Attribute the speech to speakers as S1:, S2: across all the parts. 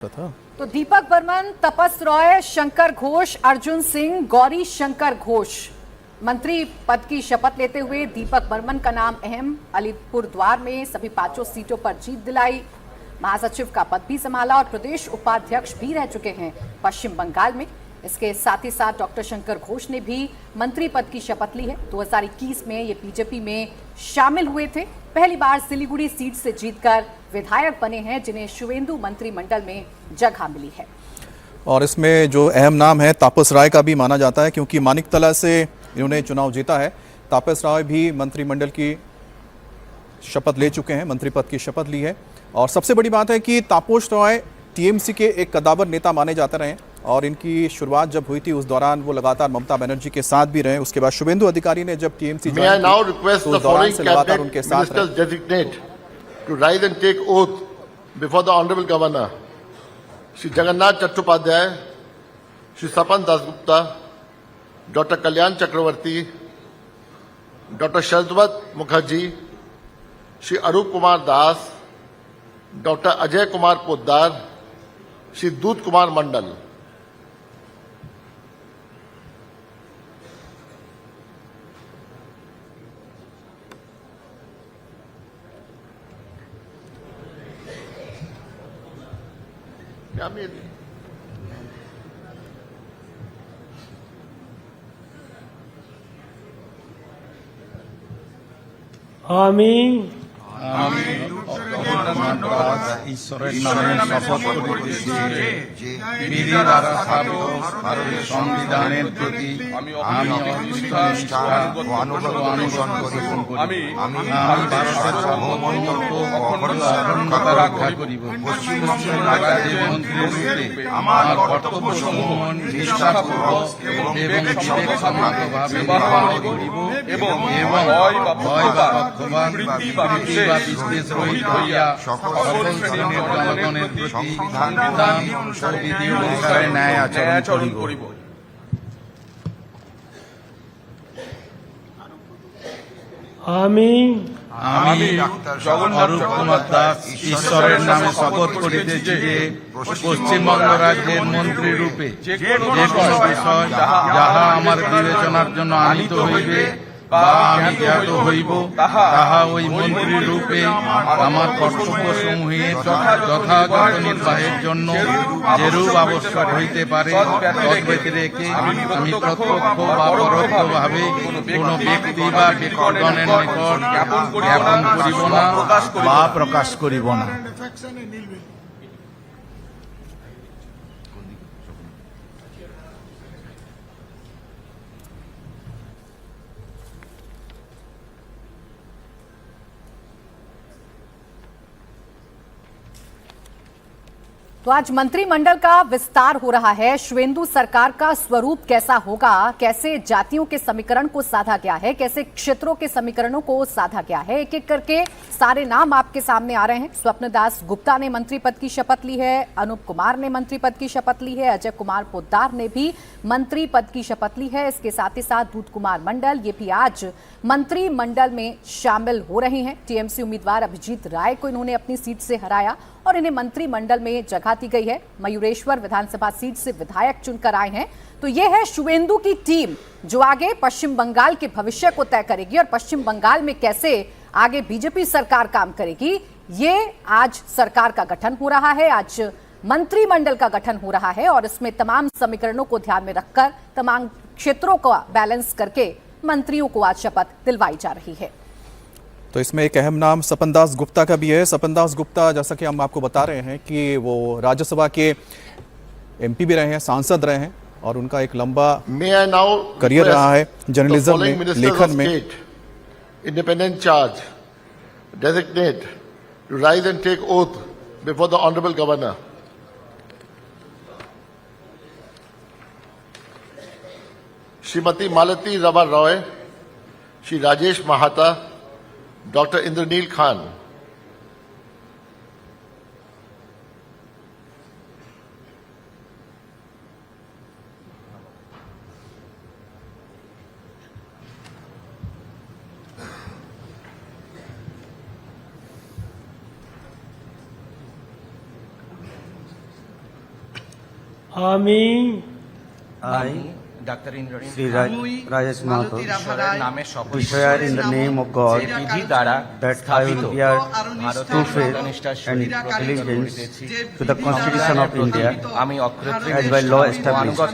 S1: था।
S2: तो दीपक बर्मन, तपस रॉय, शंकर घोष, अर्जुन सिंह, गौरी शंकर घोष मंत्री पद की शपथ लेते हुए दीपक बर्मन का नाम अहम। अलीपुरद्वार में सभी 5 सीटों पर जीत दिलाई। महासचिव का पद भी संभाला और प्रदेश उपाध्यक्ष भी रह चुके हैं पश्चिम बंगाल में। इसके साथ ही साथ डॉक्टर शंकर घोष ने भी मंत्री पद की शपथ ली है। 2021 में ये बीजेपी में शामिल हुए थे। पहली बार सिलीगुड़ी सीट से जीतकर विधायक बने हैं, जिन्हें शुवेंदु मंत्रिमंडल में जगह मिली है।
S1: और इसमें जो अहम नाम है तापस राय का भी माना जाता है, क्योंकि मानिकतला से इन्होंने चुनाव जीता है। तापस राय भी मंत्रिमंडल की शपथ ले चुके हैं, मंत्री पद की शपथ ली है। और सबसे बड़ी बात है कि तापस राय टीएमसी के एक कद्दावर नेता माने जाते रहे और इनकी शुरुआत जब हुई थी उस दौरान वो लगातार ममता बनर्जी के साथ भी रहे। उसके बाद शुवेंदु अधिकारी ने जब टीएमसी ज्वाइन की तो उस दौरान से लगातार उनके साथ रहे।
S3: To rise and take oath before the Honorable Governor, Shri Jagannath Chattopadhyay, Shri Sapan Dasgupta, Dr. Kalyan Chakravarti, Dr. Shazwat Mukherjee, Shri Arup Kumar Das, Dr. Ajay Kumar Poddar, Shri Dut Kumar Mandal.
S4: আমি
S5: ঈশ্বরের নামে শপথ করিতেছি যে বিধি দ্বারা স্থাপিত ভারতের সংবিধানের প্রতি আমি নিষ্ঠা ও অনুসরণ করিব। আমি ভারতের সার্বভৌমত্ব ও অখণ্ডতা রক্ষা করিব। পশ্চিমবঙ্গের রাজ্যের মন্ত্রী রূপে আমার কর্তব্যসমূহ নিষ্ঠাপূর্বক এবং বিবেকসম্মতভাবে নির্বাহ করিব এবং ভয় বা পক্ষপাত বৃত্তি বা বিদ্বেষ রহিত হইয়া সকল শ্রেণীর জনগণের প্রতি সংবিধান ও বিধি অনুসারে ন্যায় আচরণ করিব।
S4: আমি
S5: অরূপ কুমার দাস ঈশ্বরের নামে শপথ করিতেছি যে পশ্চিমবঙ্গ রাজ্যের মন্ত্রী রূপে যে কোনো বিষয় যাহা আমার বিবেচনার জন্য আনিত হইবে বা আমি জ্ঞাত হইব, তাহা ওই মন্ত্রী রূপে আমার কর্তব্যসমূহের যথাযথ নির্বাহের জন্য যেরূপ আবশ্যক হইতে পারে তদ্ব্যতিরেকে আমি প্রত্যক্ষ বা পরোক্ষভাবে কোনো ব্যক্তি বা ব্যক্তিগণের নিকট জ্ঞাপন করিব না বা প্রকাশ করিব না।
S2: तो आज मंत्रिमंडल का विस्तार हो रहा है। शुवेंदु सरकार का स्वरूप कैसा होगा, कैसे जातियों के समीकरण को साधा गया है, कैसे क्षेत्रों के समीकरणों को साधा गया है, एक एक करके सारे नाम आपके सामने आ रहे हैं। स्वप्नदास गुप्ता ने मंत्री पद की शपथ ली है, अनूप कुमार ने मंत्री पद की शपथ ली है, अजय कुमार पोद्दार ने भी मंत्री पद की शपथ ली है। इसके साथ ही साथ दूत कुमार मंडल ये भी आज मंत्रिमंडल में शामिल हो रहे हैं। टीएमसी उम्मीदवार अभिजीत राय को इन्होंने अपनी सीट से हराया और इन्हें मंत्रिमंडल में जगह दी गई है। मयूरेश्वर विधानसभा सीट से विधायक चुनकर आए हैं। तो यह है शुवेंदु की टीम, जो आगे पश्चिम बंगाल के भविष्य को तय करेगी और पश्चिम बंगाल में कैसे आगे बीजेपी सरकार काम करेगी। ये आज सरकार का गठन हो रहा है, आज मंत्रिमंडल का गठन हो रहा है और इसमें तमाम समीकरणों को ध्यान में रखकर तमाम क्षेत्रों को बैलेंस करके मंत्रियों को आज शपथ दिलवाई जा रही है।
S1: तो इसमें एक अहम नाम सपन दास गुप्ता का भी है। सपन दास गुप्ता, जैसा कि हम आपको बता रहे हैं कि वो राज्यसभा के एमपी भी रहे हैं, सांसद रहे हैं और उनका एक लंबा करियर रहा है जर्नलिज्म में, लेखन में।
S3: Independent charge designate to rise and take oath before the honourable governor. Shrimati Malati Rava Roy, Shri Rajesh Mahato, doctor Indranil Khan.
S4: আমি
S6: doctor Indranil
S7: Sri Rajesh Mahato,
S6: ঈশ্বরের নামে শপথ
S7: we swear in the name of God
S6: যে বিধি দ্বারা
S7: that I
S6: স্থাপিত
S7: will bear
S6: ভারতের
S7: true faith
S6: সত্যনিষ্ঠার
S7: and
S6: সহিত প্রতিজ্ঞা
S7: allegiance
S6: করিতেছি
S7: to the Constitution of India
S6: আমি অকৃত্রিম
S7: as by law established,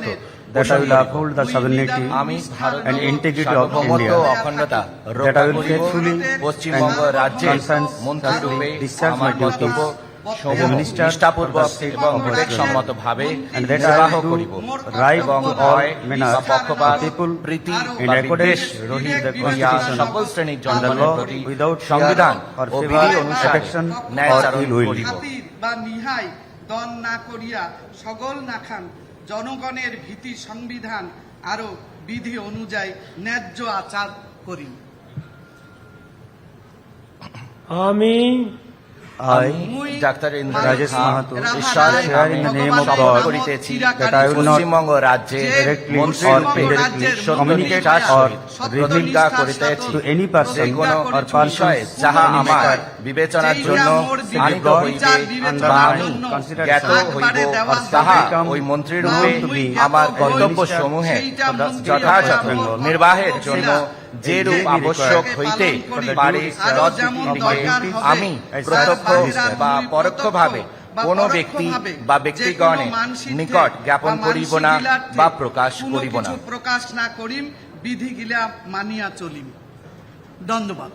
S7: that I will uphold the sovereignty
S6: আমি ভারত
S7: and integrity of
S6: সার্বভৌমত্ব ও
S7: India,
S6: অখণ্ডতা
S7: that
S6: রক্ষা
S7: I will
S6: করিব
S7: faithfully
S6: পশ্চিমবঙ্গ
S7: and
S6: রাজ্যের
S7: conscientiously
S6: মন্ত্রী রূপে
S7: discharge
S6: আমার
S7: my
S6: কর্তব্য
S7: duties as a
S6: সমূহ
S7: minister
S6: নিষ্ঠাপূর্বক
S7: of the state
S6: এবং
S7: of West
S6: বিবেকসম্মত
S7: Bengal,
S6: ভাবে
S7: and that
S6: নির্বাহ
S7: I will
S6: করিব
S7: do right
S6: এবং
S7: to all
S6: ভয়
S7: manners
S6: বা পক্ষপাত
S7: of people
S6: প্রীতি
S7: in
S6: বা
S7: accordance
S6: বিদ্বেষ
S7: with
S6: রহিত
S7: the
S6: করিয়া
S7: Constitution
S6: সকল শ্রেণীর
S7: and the
S6: জনগণের
S7: law
S6: প্রতি
S7: without fear
S6: সংবিধান
S7: or
S6: ও
S7: favor,
S6: বিধি অনুসারে
S7: protection
S6: ন্যায়াচরণ
S7: or ill will.
S6: করিব
S8: খাতির বা নিহাই দন না করিয়া সকল নাখান জনগণের ভীতি সংবিধান আরো বিধি অনুযায়ী ন্যায্য আচার করি।
S4: আমি
S7: I,
S6: doctor Indranil
S7: Rajesh Mahato,
S6: ঈশ্বরের
S7: swear in the name of
S6: শপথ
S7: God
S6: করিতেছি
S7: that I will not
S6: Paschimbanga রাজ্যে
S7: directly
S6: মন্ত্রী
S7: or
S6: রূপে
S7: indirectly
S6: সত্য
S7: communicate
S6: নিষ্ঠার
S7: or
S6: সহিত প্রতিজ্ঞা করিতেছি
S7: to any
S6: যে
S7: person
S6: কোনো
S7: or
S6: বিষয়ে
S7: persons
S6: যাহা
S7: any
S6: আমার
S7: matter
S6: বিবেচনার জন্য আনিত হইবে
S7: under
S6: বা
S7: my
S6: আমি
S7: considered
S6: জ্ঞাত
S7: son
S6: হইব
S7: or
S6: তাহা
S7: become
S6: ওই মন্ত্রী রূপে
S7: known to be
S6: আমার
S7: a
S6: কর্তব্য
S7: minister
S6: সমূহে
S7: of the state of
S6: যথাযথ
S7: West Bengal,
S6: নির্বাহের জন্য যে রূপ
S7: may be
S6: আবশ্যক
S7: required
S6: হইতে
S7: for the
S6: পারে
S7: duties
S6: তদ্দিকে আমি প্রত্যক্ষ বা পরোক্ষভাবে কোন ব্যক্তি বা ব্যক্তিগণের নিকট জ্ঞাপন করিব না বা প্রকাশ করিব না।
S8: প্রকাশ না করিম বিধি গিলা মানিয়া চলিম। ধন্যবাদ।